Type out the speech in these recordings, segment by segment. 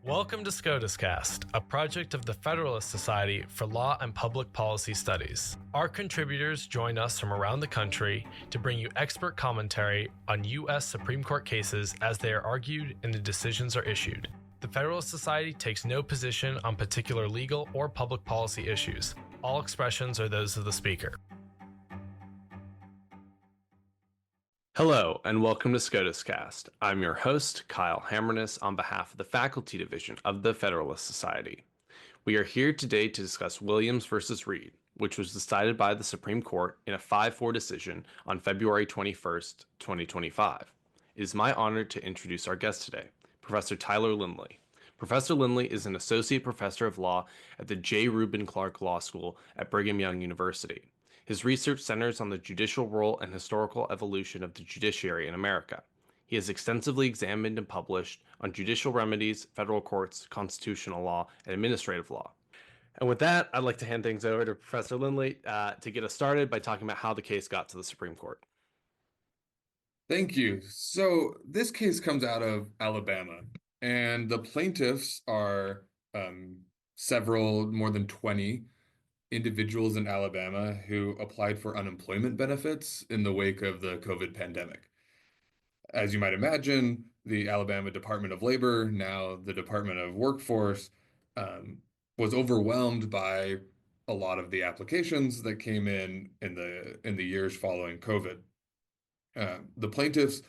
Welcome to SCOTUScast, a project of the Federalist Society for Law and Public Policy Studies. Our contributors join us from around the country to bring you expert commentary on U.S. Supreme Court cases as they are argued and the decisions are issued. The Federalist Society takes no position on particular legal or public policy issues. All expressions are those of the speaker. Hello, and welcome to SCOTUScast. I'm your host, Kyle Hammerness, on behalf of the Faculty Division of the Federalist Society. We are here today to discuss Williams v. Reed, which was decided by the Supreme Court in a 5-4 decision on February 21st, 2025. It is my honor to introduce our guest today, Professor Tyler Lindley. Professor Lindley is an Associate Professor of Law at the J. Reuben Clark Law School at Brigham Young University. His research centers on the judicial role and historical evolution of the judiciary in America. He has extensively examined and published on judicial remedies, federal courts, constitutional law, and administrative law. And with that, I'd like to hand things over to Professor Lindley to get us started by talking about how the case got to the Supreme Court. Thank you. So this case comes out of Alabama, and the plaintiffs are more than 20 individuals in Alabama who applied for unemployment benefits in the wake of the COVID pandemic. As you might imagine, the Alabama Department of Labor, now the Department of Workforce, was overwhelmed by a lot of the applications that came in the years following COVID. The plaintiffs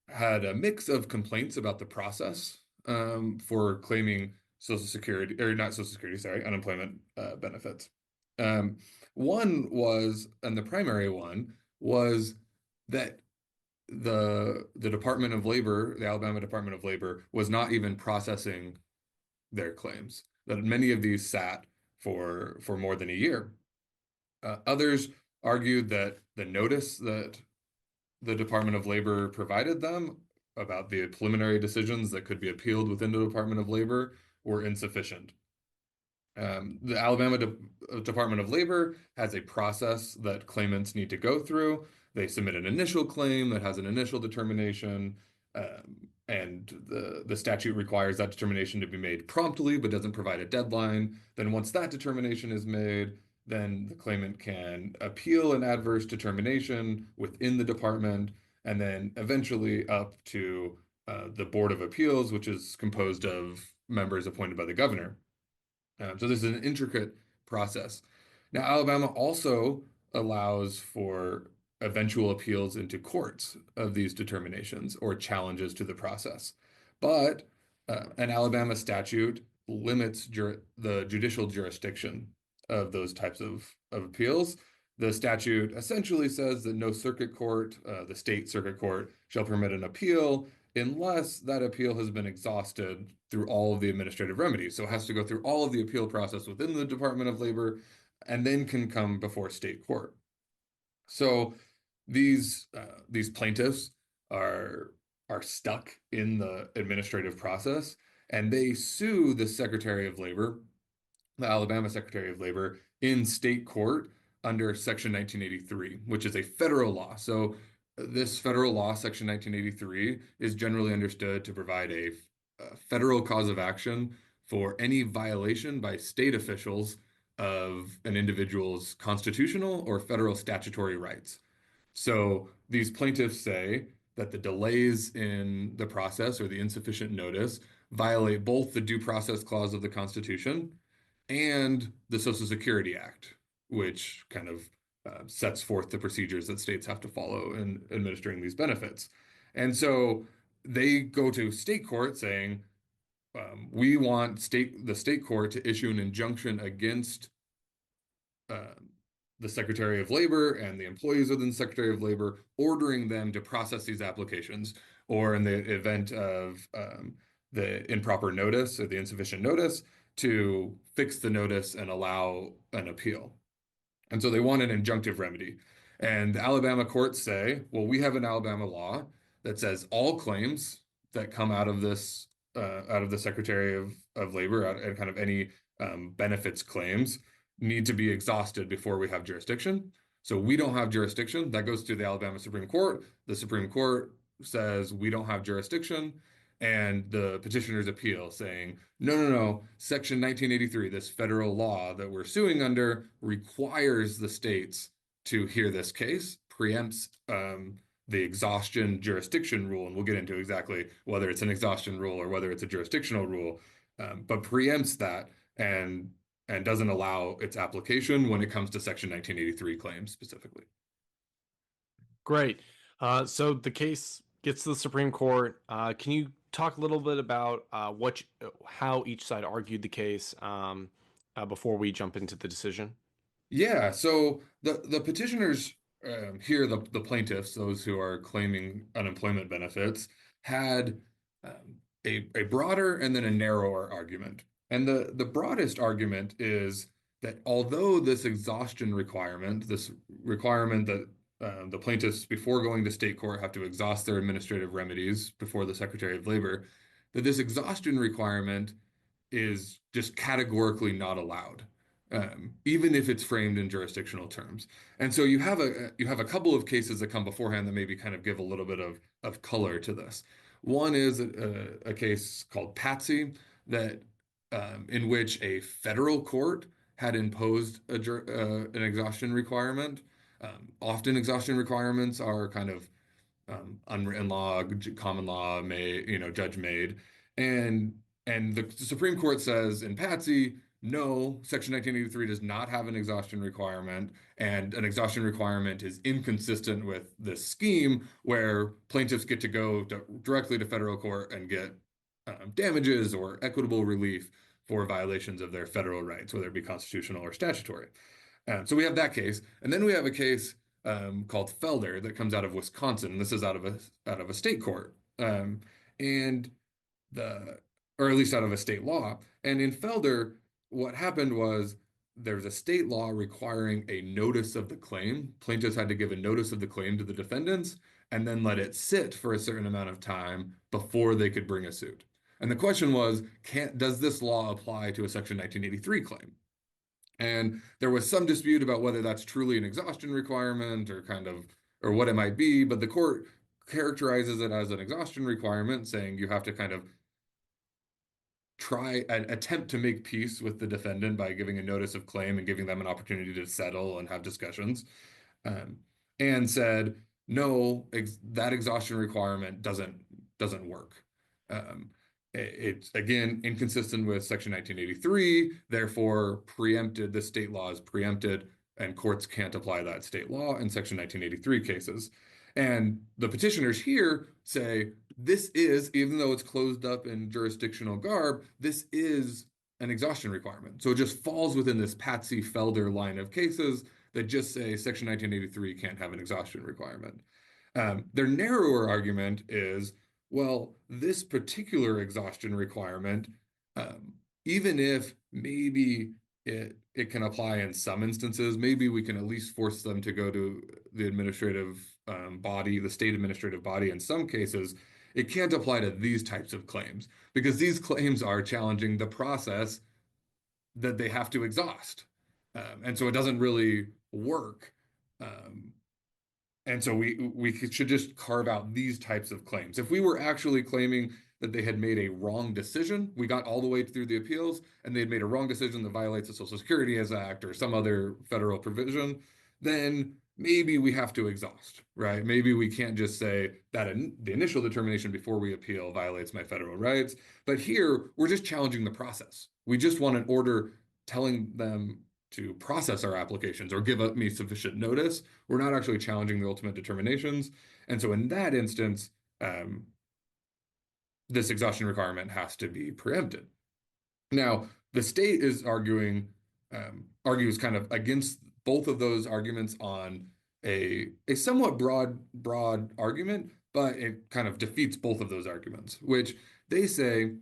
had a mix of complaints about the process for claiming unemployment benefits. One was, and the primary one was that the Department of Labor, the Alabama Department of Labor, was not even processing their claims, that many of these sat for more than a year. Others argued that the notice that the Department of Labor provided them about the preliminary decisions that could be appealed within the Department of Labor were insufficient. The Alabama Department of Labor has a process that claimants need to go through. They submit an initial claim that has an initial determination, and the statute requires that determination to be made promptly, but doesn't provide a deadline. Then once that determination is made, then the claimant can appeal an adverse determination within the department, and then eventually up to the Board of Appeals, which is composed of members appointed by the governor. So this is an intricate process. Now, Alabama also allows for eventual appeals into courts of these determinations or challenges to the process. But an Alabama statute limits the judicial jurisdiction of those types of appeals. The statute essentially says that no circuit court, the state circuit court, shall permit an appeal unless that appeal has been exhausted through all of the administrative remedies. So it has to go through all of the appeal process within the Department of Labor and then can come before state court. So these plaintiffs are stuck in the administrative process, and they sue the Secretary of Labor, the Alabama Secretary of Labor, in state court under Section 1983, which is a federal law. So this federal law, Section 1983, is generally understood to provide a federal cause of action for any violation by state officials of an individual's constitutional or federal statutory rights. So these plaintiffs say that the delays in the process or the insufficient notice violate both the Due Process Clause of the Constitution and the Social Security Act, which kind of sets forth the procedures that states have to follow in administering these benefits. And so they go to state court saying, we want the state court to issue an injunction against the Secretary of Labor and the employees within the Secretary of Labor, ordering them to process these applications, or in the event of the improper notice or the insufficient notice, to fix the notice and allow an appeal. And so they want an injunctive remedy. And the Alabama courts say, well, we have an Alabama law that says all claims that come out of this, out of the Secretary of Labor, and kind of any benefits claims, need to be exhausted before we have jurisdiction. So we don't have jurisdiction. That goes to the Alabama Supreme Court. The Supreme Court says we don't have jurisdiction. and the petitioners appeal saying, no, no, no, Section 1983, this federal law that we're suing under, requires the states to hear this case, preempts the exhaustion jurisdiction rule, and we'll get into exactly whether it's an exhaustion rule or whether it's a jurisdictional rule, but preempts that and doesn't allow its application when it comes to Section 1983 claims specifically. Great. So the case gets to the Supreme Court. Can you talk a little bit about how each side argued the case before we jump into the decision? Yeah, so the petitioners here, the plaintiffs, those who are claiming unemployment benefits, had a broader and then a narrower argument. And the broadest argument is that although this exhaustion requirement, this requirement that the plaintiffs, before going to state court, have to exhaust their administrative remedies before the Secretary of Labor, that this exhaustion requirement is just categorically not allowed, even if it's framed in jurisdictional terms. And so you have a couple of cases that come beforehand that maybe kind of give a little bit of color to this. One is a case called Patsy that in which a federal court had imposed an exhaustion requirement. Often exhaustion requirements are kind of unwritten law, common law, judge made, and the Supreme Court says in Patsy, no, Section 1983 does not have an exhaustion requirement, and an exhaustion requirement is inconsistent with this scheme where plaintiffs get to go directly to federal court and get damages or equitable relief for violations of their federal rights, whether it be constitutional or statutory. So we have that case, and then we have a case called Felder that comes out of Wisconsin. This is out of a state court, and or at least out of a state law. And in Felder, what happened was there's a state law requiring a notice of the claim. Plaintiffs had to give a notice of the claim to the defendants and then let it sit for a certain amount of time before they could bring a suit. And the question was, does this law apply to a Section 1983 claim? And there was some dispute about whether that's truly an exhaustion requirement or what it might be, but the court characterizes it as an exhaustion requirement, saying you have to kind of attempt to make peace with the defendant by giving a notice of claim and giving them an opportunity to settle and have discussions, and said, no, that exhaustion requirement doesn't work. It's, again, inconsistent with Section 1983, therefore preempted, the state law is preempted, and courts can't apply that state law in Section 1983 cases. And the petitioners here say, this is, even though it's closed up in jurisdictional garb, this is an exhaustion requirement. So it just falls within this Patsy Felder line of cases that just say Section 1983 can't have an exhaustion requirement. Their narrower argument is, well, this particular exhaustion requirement, even if maybe it can apply in some instances, maybe we can at least force them to go to the administrative body, the state administrative body in some cases, it can't apply to these types of claims because these claims are challenging the process that they have to exhaust. And so it doesn't really work. And so we should just carve out these types of claims. If we were actually claiming that they had made a wrong decision, we got all the way through the appeals, and they had made a wrong decision that violates the Social Security Act or some other federal provision, then maybe we have to exhaust, right? Maybe we can't just say that the initial determination before we appeal violates my federal rights. But here, we're just challenging the process. We just want an order telling them to process our applications or give me sufficient notice. We're not actually challenging the ultimate determinations. And so in that instance, this exhaustion requirement has to be preempted. Now, the state is argues kind of against both of those arguments on a somewhat broad argument, but it kind of defeats both of those arguments, which they say,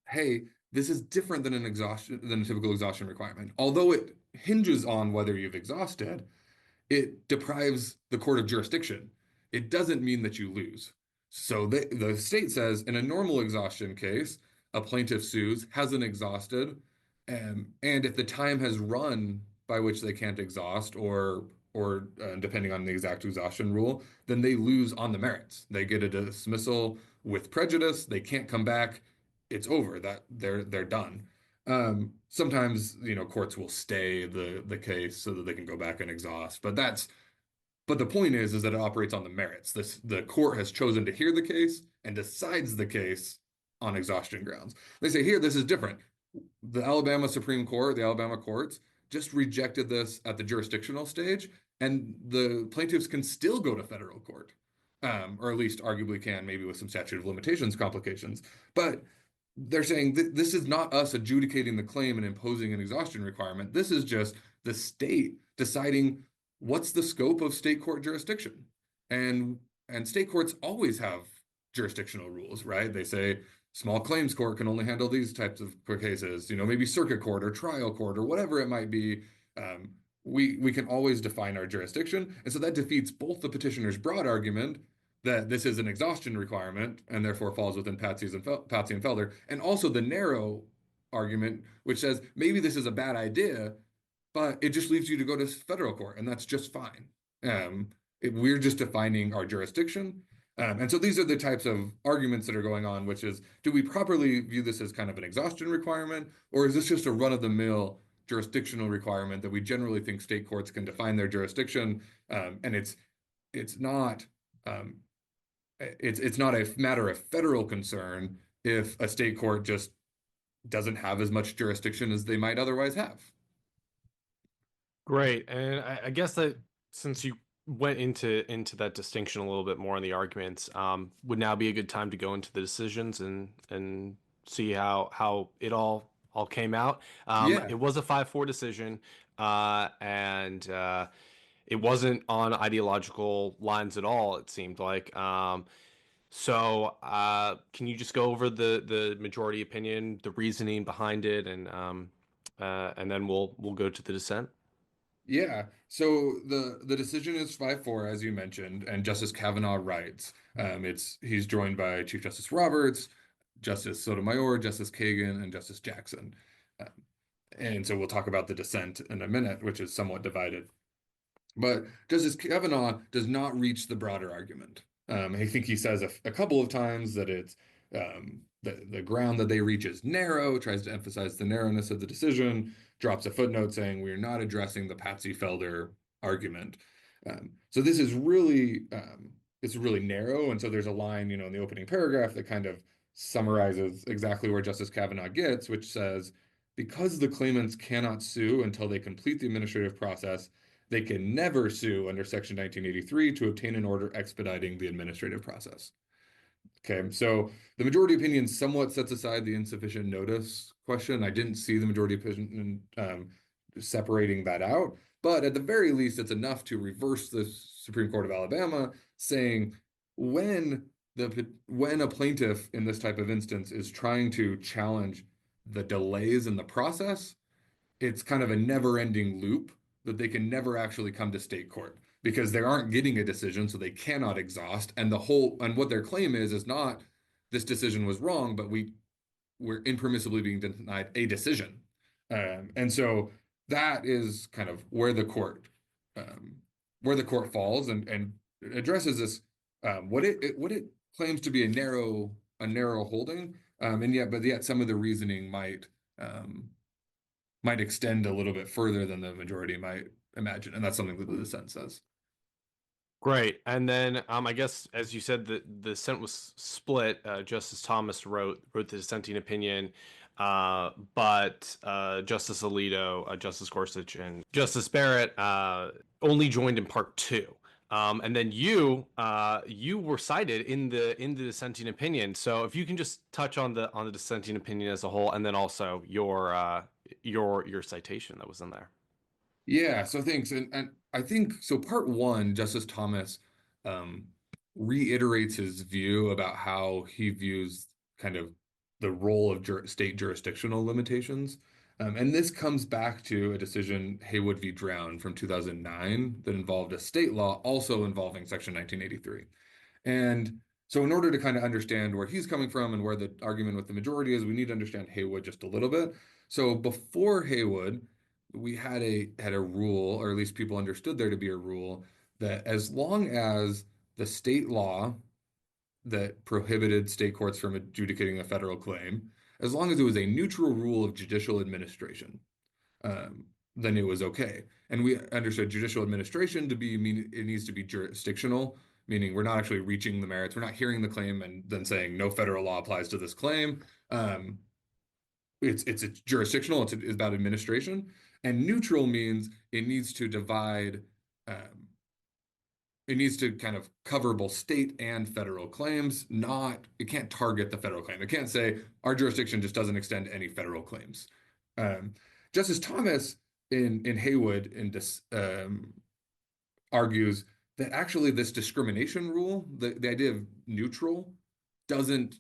hey, this is different than a typical exhaustion requirement. Although it hinges on whether you've exhausted, it deprives the court of jurisdiction. It doesn't mean that you lose. So the state says in a normal exhaustion case, a plaintiff sues, hasn't exhausted, and if the time has run by which they can't exhaust, or depending on the exact exhaustion rule, then they lose on the merits. They get a dismissal with prejudice. They can't come back. It's over. That they're done. Sometimes, courts will stay the case so that they can go back and exhaust. But the point is that it operates on the merits. The court has chosen to hear the case and decides the case on exhaustion grounds. They say here, this is different. The Alabama Supreme Court, the Alabama courts, just rejected this at the jurisdictional stage, and the plaintiffs can still go to federal court, or at least arguably can, maybe with some statute of limitations complications. But they're saying that this is not us adjudicating the claim and imposing an exhaustion requirement. This is just the state deciding what's the scope of state court jurisdiction. And state courts always have jurisdictional rules, right? They say small claims court can only handle these types of cases, maybe circuit court or trial court or whatever it might be. We can always define our jurisdiction. And so that defeats both the petitioner's broad argument that this is an exhaustion requirement and therefore falls within Patsy and Felder, and also the narrow argument, which says maybe this is a bad idea, but it just leaves you to go to federal court, and that's just fine. We're just defining our jurisdiction. And so these are the types of arguments that are going on, which is, do we properly view this as kind of an exhaustion requirement, or is this just a run-of-the-mill jurisdictional requirement that we generally think state courts can define their jurisdiction? And it's not a matter of federal concern if a state court just doesn't have as much jurisdiction as they might otherwise have. Great. And I guess that since you went into that distinction a little bit more in the arguments, would now be a good time to go into the decisions and see how it all came out. Yeah. It was a 5-4 decision, and it wasn't on ideological lines at all, it seemed like. So can you just go over the majority opinion, the reasoning behind it, and then we'll go to the dissent? Yeah. So the decision is 5-4, as you mentioned, and Justice Kavanaugh writes. He's joined by Chief Justice Roberts, Justice Sotomayor, Justice Kagan, and Justice Jackson. And so we'll talk about the dissent in a minute, which is somewhat divided. But Justice Kavanaugh does not reach the broader argument. I think he says a couple of times that it's the ground that they reach is narrow, tries to emphasize the narrowness of the decision, drops a footnote saying we're not addressing the Patsy Felder argument. So this is really it's really narrow, and so there's a line, in the opening paragraph that kind of summarizes exactly where Justice Kavanaugh gets, which says, because the claimants cannot sue until they complete the administrative process, they can never sue under Section 1983 to obtain an order expediting the administrative process. Okay, so the majority opinion somewhat sets aside the insufficient notice question. I didn't see the majority opinion separating that out, but at the very least, it's enough to reverse the Supreme Court of Alabama, saying when a plaintiff in this type of instance is trying to challenge the delays in the process, it's kind of a never-ending loop that they can never actually come to state court because they aren't getting a decision, so they cannot exhaust. And what their claim is not this decision was wrong, but we're impermissibly being denied a decision. And so that is kind of where the court falls and addresses this what it claims to be a narrow holding, but yet some of the reasoning might extend a little bit further than the majority might imagine, and that's something that the dissent says. Great. And then I guess, as you said, the dissent was split. Justice Thomas wrote the dissenting opinion, but Justice Alito, Justice Gorsuch, and Justice Barrett only joined in part 2. And then you were cited in the dissenting opinion. So if you can just touch on the dissenting opinion as a whole, and then also your citation that was in there. Yeah, so thanks. And I think so part 1, Justice Thomas reiterates his view about how he views kind of the role of state jurisdictional limitations. And this comes back to a decision, Haywood v. Brown from 2009, that involved a state law also involving Section 1983. And so in order to kind of understand where he's coming from and where the argument with the majority is, we need to understand Haywood just a little bit. So before Haywood, we had a rule, or at least people understood there to be a rule, that as long as the state law that prohibited state courts from adjudicating a federal claim, as long as it was a neutral rule of judicial administration, then it was okay. And we understood judicial administration to mean it needs to be jurisdictional, meaning we're not actually reaching the merits. We're not hearing the claim and then saying no federal law applies to this claim. It's jurisdictional. It's about administration. And neutral means it needs to divide. It needs to kind of cover both state and federal claims. It can't target the federal claim. It can't say our jurisdiction just doesn't extend to any federal claims. Justice Thomas in Haywood argues that actually this discrimination rule, the idea of neutral, isn't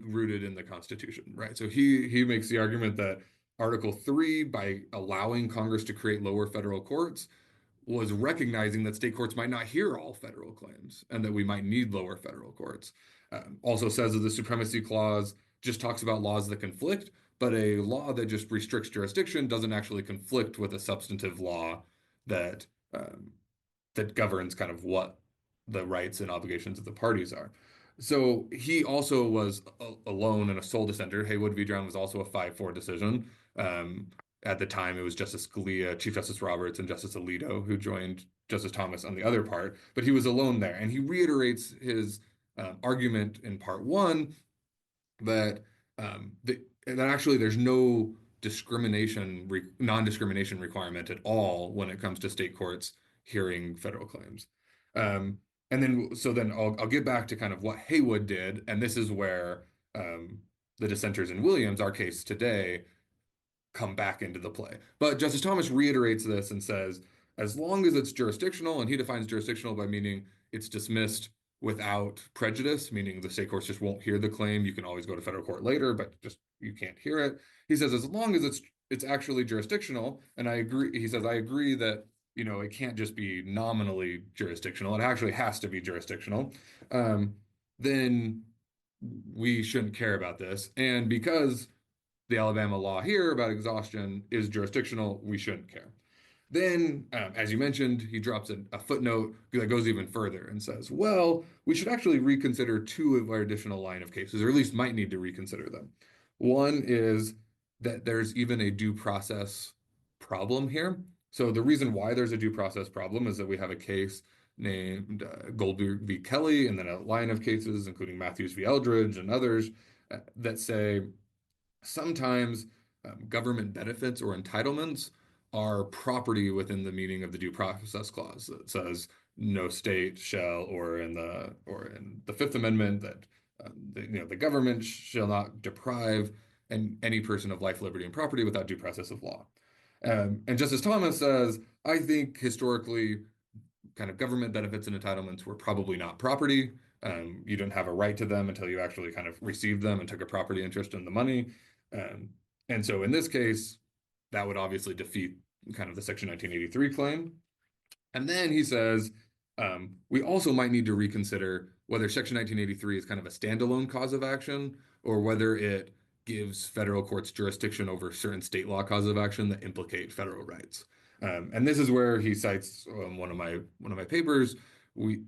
rooted in the Constitution, right? So he makes the argument that Article 3, by allowing Congress to create lower federal courts, was recognizing that state courts might not hear all federal claims and that we might need lower federal courts. Also says that the Supremacy Clause just talks about laws that conflict, but a law that just restricts jurisdiction doesn't actually conflict with a substantive law that governs kind of what the rights and obligations of the parties are. So he also was alone and a sole dissenter. Haywood v. Brown was also a 5-4 decision. At the time, it was Justice Scalia, Chief Justice Roberts, and Justice Alito who joined Justice Thomas on the other part, but he was alone there. And he reiterates his argument in part 1 that actually there's no non-discrimination requirement at all when it comes to state courts hearing federal claims. And then I'll get back to kind of what Haywood did, and this is where the dissenters in Williams, our case today, come back into the play. But Justice Thomas reiterates this and says, as long as it's jurisdictional, and he defines jurisdictional by meaning it's dismissed without prejudice, meaning the state courts just won't hear the claim. You can always go to federal court later, but just you can't hear it. He says, as long as it's actually jurisdictional, and I agree. He says, I agree that it can't just be nominally jurisdictional. It actually has to be jurisdictional. Then we shouldn't care about this. And because the Alabama law here about exhaustion is jurisdictional, we shouldn't care. Then, as you mentioned, he drops a footnote that goes even further and says, well, we should actually reconsider 2 of our additional line of cases, or at least might need to reconsider them. One is that there's even a due process problem here. So the reason why there's a due process problem is that we have a case named Goldberg v. Kelly, and then a line of cases, including Matthews v. Eldridge and others, that say sometimes government benefits or entitlements are property within the meaning of the Due Process Clause. That says no state shall, or in the Fifth Amendment, that the government shall not deprive any person of life, liberty, and property without due process of law. And Justice Thomas says, I think historically, kind of government benefits and entitlements were probably not property. You didn't have a right to them until you actually kind of received them and took a property interest in the money. And so in this case, that would obviously defeat kind of the Section 1983 claim. And then he says, we also might need to reconsider whether Section 1983 is kind of a standalone cause of action, or whether it gives federal courts jurisdiction over certain state law causes of action that implicate federal rights. And this is where he cites one of my papers.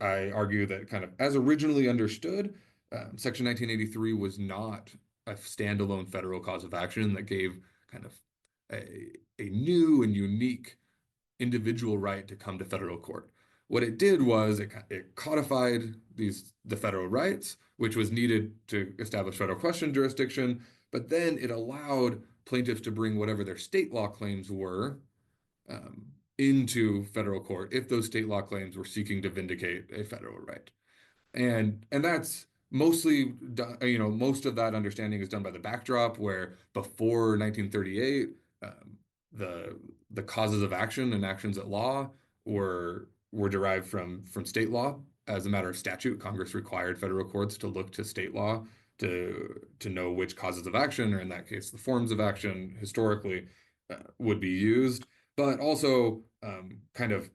I argue that kind of as originally understood, Section 1983 was not a standalone federal cause of action that gave kind of a new and unique individual right to come to federal court. What it did was it codified the federal rights, which was needed to establish federal question jurisdiction, but then it allowed plaintiffs to bring whatever their state law claims were into federal court if those state law claims were seeking to vindicate a federal right. And that's mostly done, most of that understanding is done by the backdrop where before 1938, the causes of action and actions at law were derived from state law. As a matter of statute, Congress required federal courts to look to state law to know which causes of action, or in that case, the forms of action historically would be used. But also kind of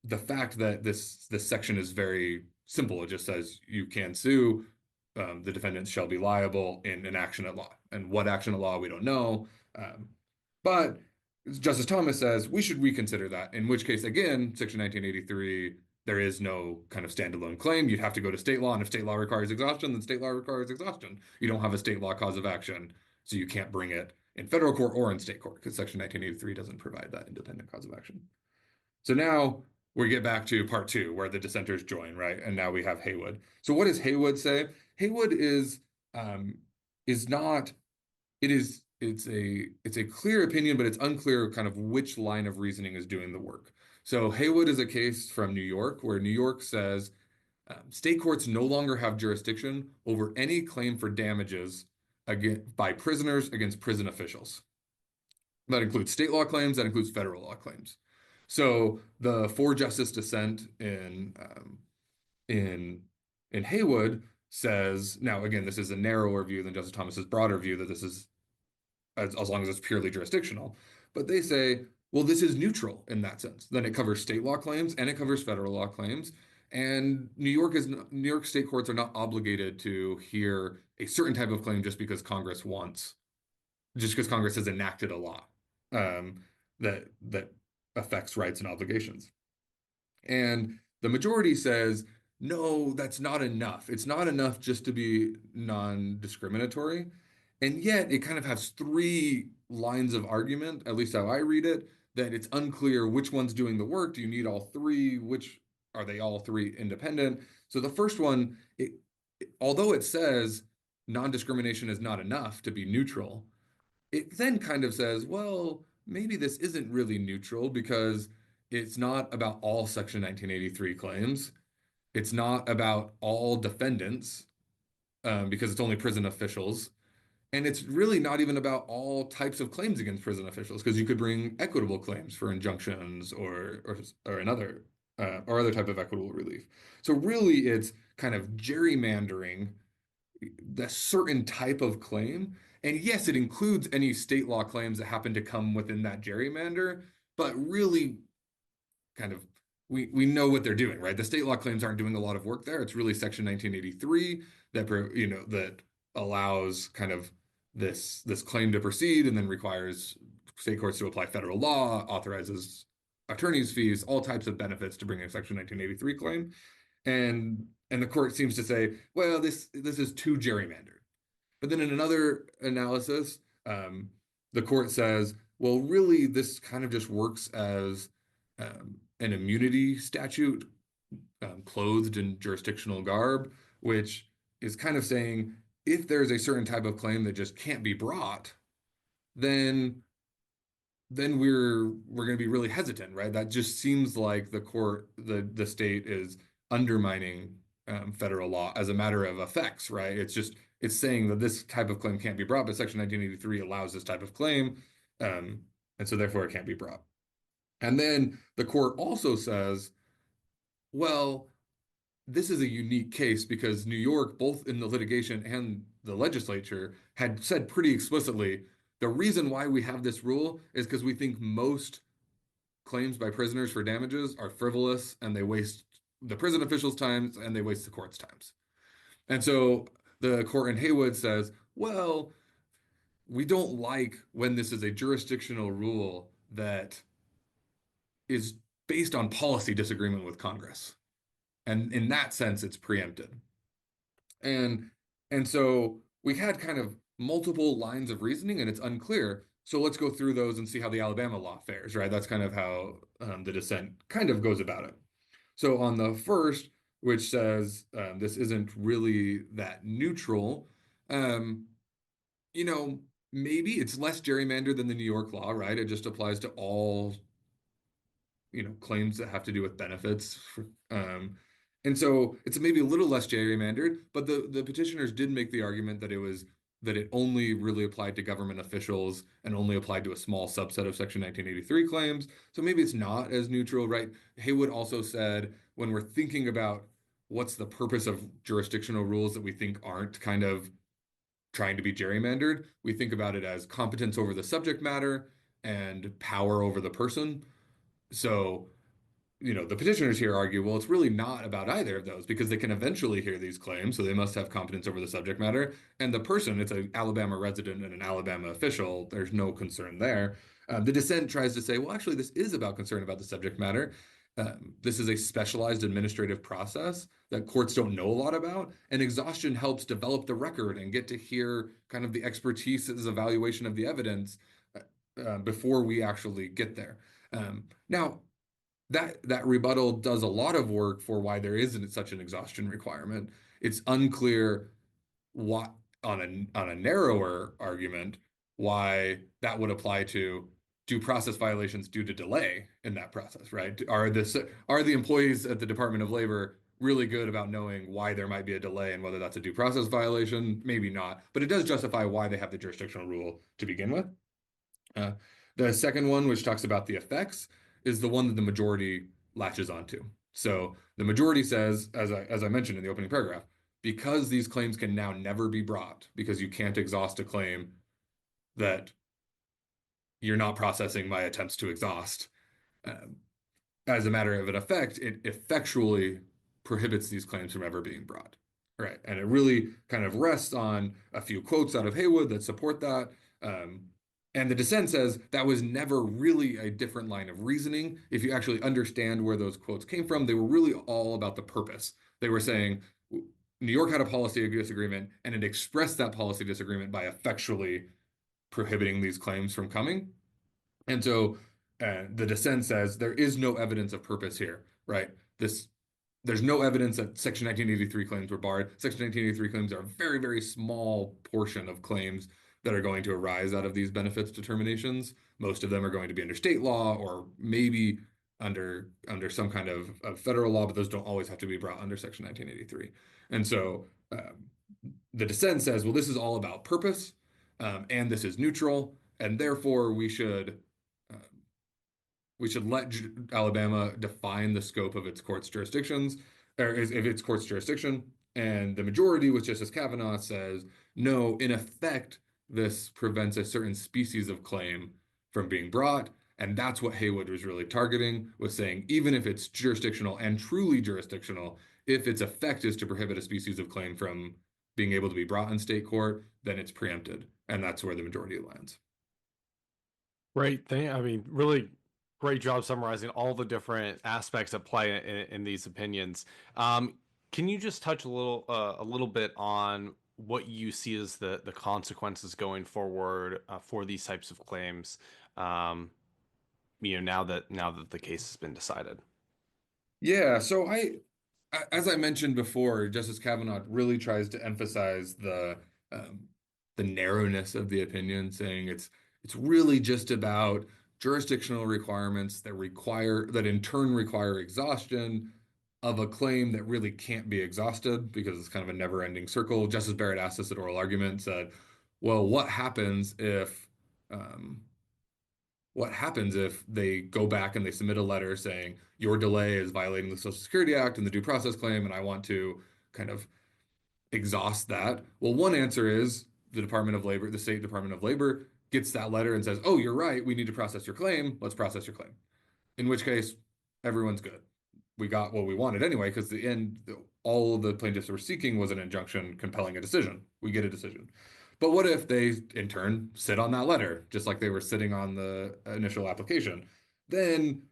the fact that this section is very simple. It just says you can sue, the defendants shall be liable in an action at law. And what action at law, we don't know. But Justice Thomas says we should reconsider that, in which case, again, Section 1983 there is no kind of standalone claim. You'd have to go to state law, and if state law requires exhaustion, then state law requires exhaustion. You don't have a state law cause of action, so you can't bring it in federal court or in state court because Section 1983 doesn't provide that independent cause of action. So now we get back to part two, where the dissenters join, right? And now we have Haywood. So what does Haywood say? Haywood is not. It's a clear opinion, but it's unclear kind of which line of reasoning is doing the work. So Haywood is a case from New York, where New York says state courts no longer have jurisdiction over any claim for damages by prisoners against prison officials. That includes state law claims, that includes federal law claims. So the four-justice dissent in Haywood says, now again, this is a narrower view than Justice Thomas's broader view that this is as long as it's purely jurisdictional. But they say, well, this is neutral in that sense. Then it covers state law claims and it covers federal law claims. And New York state courts are not obligated to hear a certain type of claim just because Congress has enacted a law that affects rights and obligations. And the majority says, no, that's not enough. It's not enough just to be non-discriminatory. And yet it kind of has three lines of argument, at least how I read it, that it's unclear which one's doing the work. Do you need all three? Are they all three independent? So the first one, although it says non-discrimination is not enough to be neutral, it then kind of says, well, maybe this isn't really neutral because it's not about all Section 1983 claims. It's not about all defendants because it's only prison officials. And it's really not even about all types of claims against prison officials, because you could bring equitable claims for injunctions or other type of equitable relief. So really, it's kind of gerrymandering the certain type of claim. And yes, it includes any state law claims that happen to come within that gerrymander, but really kind of we know what they're doing, right? The state law claims aren't doing a lot of work there. It's really Section 1983 that allows kind of this claim to proceed and then requires state courts to apply federal law, authorizes attorney's fees, all types of benefits to bring a Section 1983 claim. And the court seems to say, well, this is too gerrymandered. But then in another analysis, the court says, well, really, this kind of just works as an immunity statute clothed in jurisdictional garb, which is kind of saying if there's a certain type of claim that just can't be brought, then we're going to be really hesitant, right? That just seems like the state is undermining federal law as a matter of effects, right? It's saying that this type of claim can't be brought, but Section 1983 allows this type of claim, and so therefore it can't be brought. And then the court also says, well, this is a unique case because New York, both in the litigation and the legislature, had said pretty explicitly, the reason why we have this rule is because we think most claims by prisoners for damages are frivolous and they waste the prison officials' times and they waste the court's times. And so the court in Haywood says, well, we don't like when this is a jurisdictional rule that is based on policy disagreement with Congress. And in that sense, it's preempted. And so we had kind of multiple lines of reasoning, and it's unclear. So let's go through those and see how the Alabama law fares, right? That's kind of how the dissent kind of goes about it. So on the first, which says this isn't really that neutral, maybe it's less gerrymandered than the New York law, right? It just applies to all claims that have to do with benefits. And so it's maybe a little less gerrymandered, but the petitioners did make the argument that it only really applied to government officials and only applied to a small subset of Section 1983 claims. So maybe it's not as neutral, right? Haywood also said, when we're thinking about what's the purpose of jurisdictional rules that we think aren't kind of trying to be gerrymandered, we think about it as competence over the subject matter and power over the person. So, the petitioners here argue, well, it's really not about either of those because they can eventually hear these claims, so they must have competence over the subject matter. And the person, it's an Alabama resident and an Alabama official, there's no concern there. The dissent tries to say, well, actually, this is about concern about the subject matter. This is a specialized administrative process that courts don't know a lot about, and exhaustion helps develop the record and get to hear kind of the expertise's evaluation of the evidence before we actually get there. Now, that rebuttal does a lot of work for why there isn't such an exhaustion requirement. It's unclear what on a narrower argument why that would apply to due process violations due to delay in that process, right? Are the employees at the Department of Labor really good about knowing why there might be a delay and whether that's a due process violation? Maybe not, but it does justify why they have the jurisdictional rule to begin with. The second one, which talks about the effects, is the one that the majority latches onto. So the majority says, as I mentioned in the opening paragraph, because these claims can now never be brought, because you can't exhaust a claim that you're not processing my attempts to exhaust. As a matter of an effect, it effectually prohibits these claims from ever being brought. Right. And it really kind of rests on a few quotes out of Haywood that support that. And the dissent says that was never really a different line of reasoning. If you actually understand where those quotes came from, they were really all about the purpose. They were saying New York had a policy disagreement, and it expressed that policy disagreement by effectually prohibiting these claims from coming. And so the dissent says there is no evidence of purpose here, right? There's no evidence that Section 1983 claims were barred. Section 1983 claims are a very, very small portion of claims that are going to arise out of these benefits determinations. Most of them are going to be under state law or maybe under some kind of federal law, but those don't always have to be brought under Section 1983. And so the dissent says, well, this is all about purpose, and this is neutral, and therefore we should let Alabama define the scope of its court's jurisdictions, or if its court's jurisdiction. And the majority, with Justice Kavanaugh, says, no, in effect, this prevents a certain species of claim from being brought. And that's what Haywood was really targeting, was saying, even if it's jurisdictional and truly jurisdictional, if its effect is to prohibit a species of claim from being able to be brought in state court, then it's preempted. And that's where the majority lands. Great thing. I mean, really great job summarizing all the different aspects at play in these opinions. Can you just touch a little bit on what you see as the consequences going forward for these types of claims? Now that the case has been decided. Yeah, so as I mentioned before, Justice Kavanaugh really tries to emphasize the narrowness of the opinion, saying it's really just about jurisdictional requirements that in turn require exhaustion of a claim that really can't be exhausted because it's kind of a never-ending circle. Justice Barrett asked us at oral argument, said, well, what happens if they go back and they submit a letter saying your delay is violating the Social Security Act and the due process claim, and I want to kind of exhaust that? Well, one answer is the State Department of Labor gets that letter and says, oh, you're right, we need to process your claim. Let's process your claim. In which case, everyone's good. We got what we wanted anyway, because all the plaintiffs were seeking was an injunction compelling a decision. We get a decision. But what if they, in turn, sit on that letter, just like they were sitting on the initial application? Then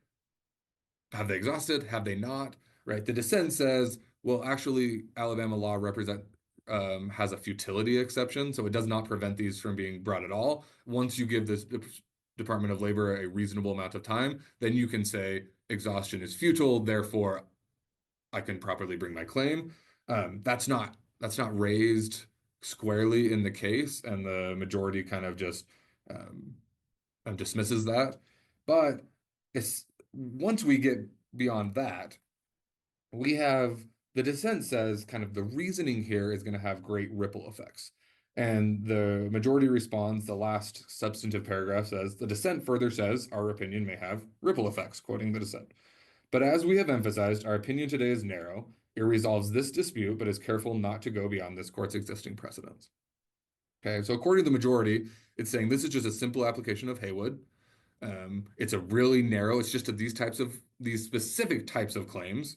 have they exhausted? Have they not? Right? The dissent says, well, actually, Alabama law has a futility exception, so it does not prevent these from being brought at all. Once you give this Department of Labor a reasonable amount of time, then you can say exhaustion is futile, therefore I can properly bring my claim. That's not raised squarely in the case, and the majority kind of just dismisses that. But once we get beyond that, we have the dissent says kind of the reasoning here is going to have great ripple effects. And the majority responds, the last substantive paragraph says, the dissent further says, our opinion may have ripple effects, quoting the dissent. But as we have emphasized, our opinion today is narrow. It resolves this dispute, but is careful not to go beyond this court's existing precedents. Okay, so according to the majority, it's saying this is just a simple application of Haywood. It's a really narrow, it's just these specific types of claims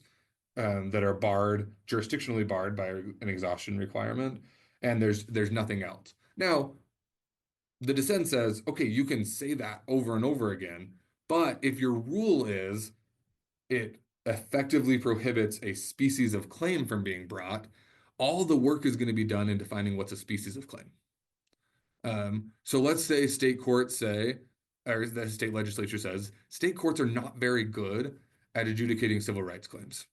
that are jurisdictionally barred by an exhaustion requirement, and there's nothing else. Now, the dissent says, okay, you can say that over and over again, but if your rule is it effectively prohibits a species of claim from being brought, all the work is going to be done in defining what's a species of claim. So let's say state courts say, or the state legislature says, state courts are not very good at adjudicating civil rights claims.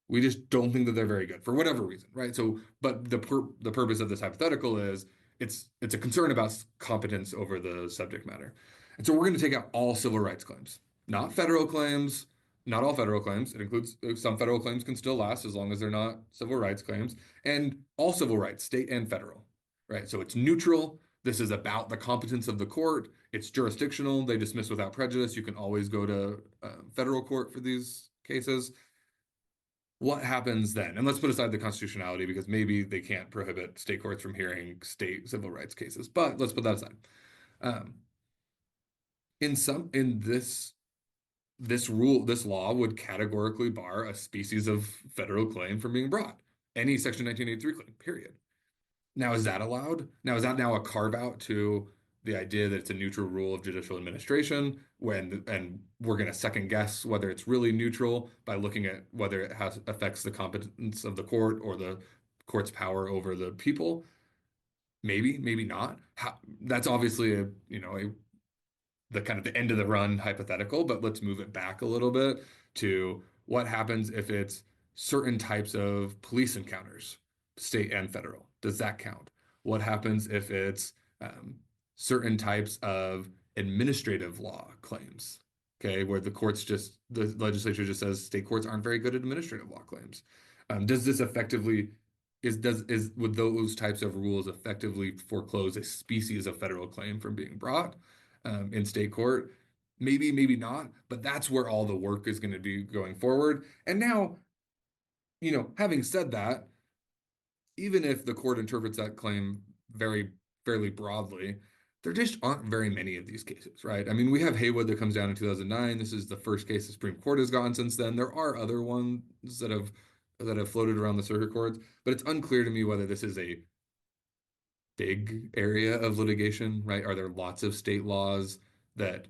We just don't think that they're very good for whatever reason, right? So, but the purpose of this hypothetical is it's a concern about competence over the subject matter. And so we're going to take out all civil rights claims, not federal claims, not all federal claims. It includes some federal claims can still last as long as they're not civil rights claims, and all civil rights, state and federal, right? So it's neutral. This is about the competence of the court. It's jurisdictional. They dismiss without prejudice. You can always go to federal court for these cases. What happens then? And let's put aside the constitutionality because maybe they can't prohibit state courts from hearing state civil rights cases, but let's put that aside. In this law would categorically bar a species of federal claim from being brought. Any Section 1983 claim, period. Now, is that allowed? Now, is that now a carve out to the idea that it's a neutral rule of judicial administration and we're going to second guess whether it's really neutral by looking at whether it affects the competence of the court or the court's power over the people? Maybe, maybe not. That's obviously the kind of the end of the run hypothetical, but let's move it back a little bit to what happens if it's certain types of police encounters, state and federal. Does that count? What happens if it's certain types of administrative law claims, okay, where the legislature just says state courts aren't very good at administrative law claims? Does this effectively would those types of rules effectively foreclose a species of federal claim from being brought in state court? Maybe, maybe not, but that's where all the work is going to be going forward. And now, having said that, even if the court interprets that claim fairly broadly, there just aren't very many of these cases, right? I mean, we have Haywood that comes down in 2009. This is the first case the Supreme Court has gotten since then. There are other ones that have floated around the circuit courts, but it's unclear to me whether this is a big area of litigation, right? Are there lots of state laws that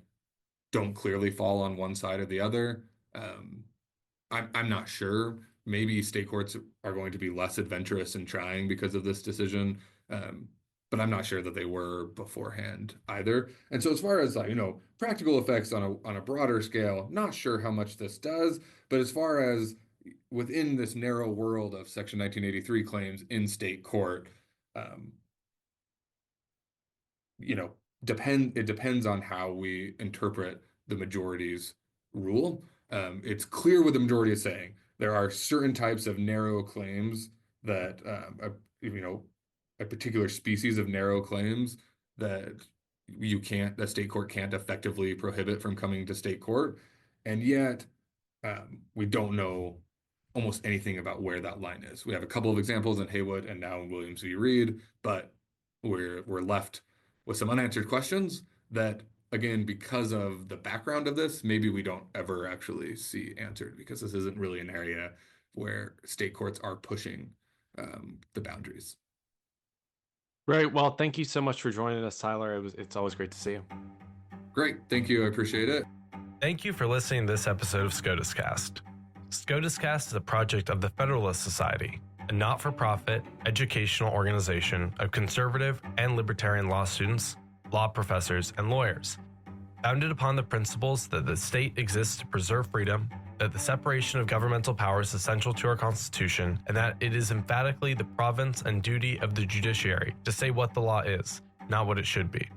don't clearly fall on one side or the other? I'm not sure. Maybe state courts are going to be less adventurous in trying because of this decision. But I'm not sure that they were beforehand either. And so as far as practical effects on a broader scale, not sure how much this does, but as far as within this narrow world of Section 1983 claims in state court, it depends on how we interpret the majority's rule. It's clear what the majority is saying. There are certain types of narrow claims that a particular species of narrow claims that the state court can't effectively prohibit from coming to state court. And yet we don't know almost anything about where that line is. We have a couple of examples in Haywood and now in Williams v. Reed, but we're left with some unanswered questions that, again, because of the background of this, maybe we don't ever actually see answered because this isn't really an area where state courts are pushing the boundaries. Right. Well, thank you so much for joining us, Tyler. It's always great to see you. Great. Thank you. I appreciate it. Thank you for listening to this episode of SCOTUScast. SCOTUScast is a project of the Federalist Society, a not-for-profit educational organization of conservative and libertarian law students, law professors, and lawyers. Founded upon the principles that the state exists to preserve freedom, that the separation of governmental powers is essential to our Constitution, and that it is emphatically the province and duty of the judiciary to say what the law is, not what it should be.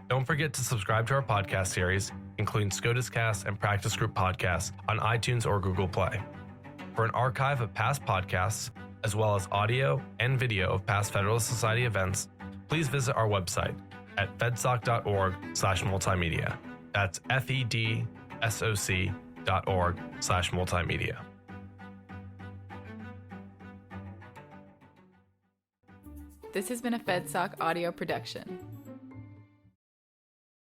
Don't forget to subscribe to our podcast series, including SCOTUScast and Practice Group podcasts on iTunes or Google Play. For an archive of past podcasts, as well as audio and video of past Federalist Society events, please visit our website at fedsoc.org/multimedia. That's fedsoc.org/multimedia. This has been a FedSoc audio production.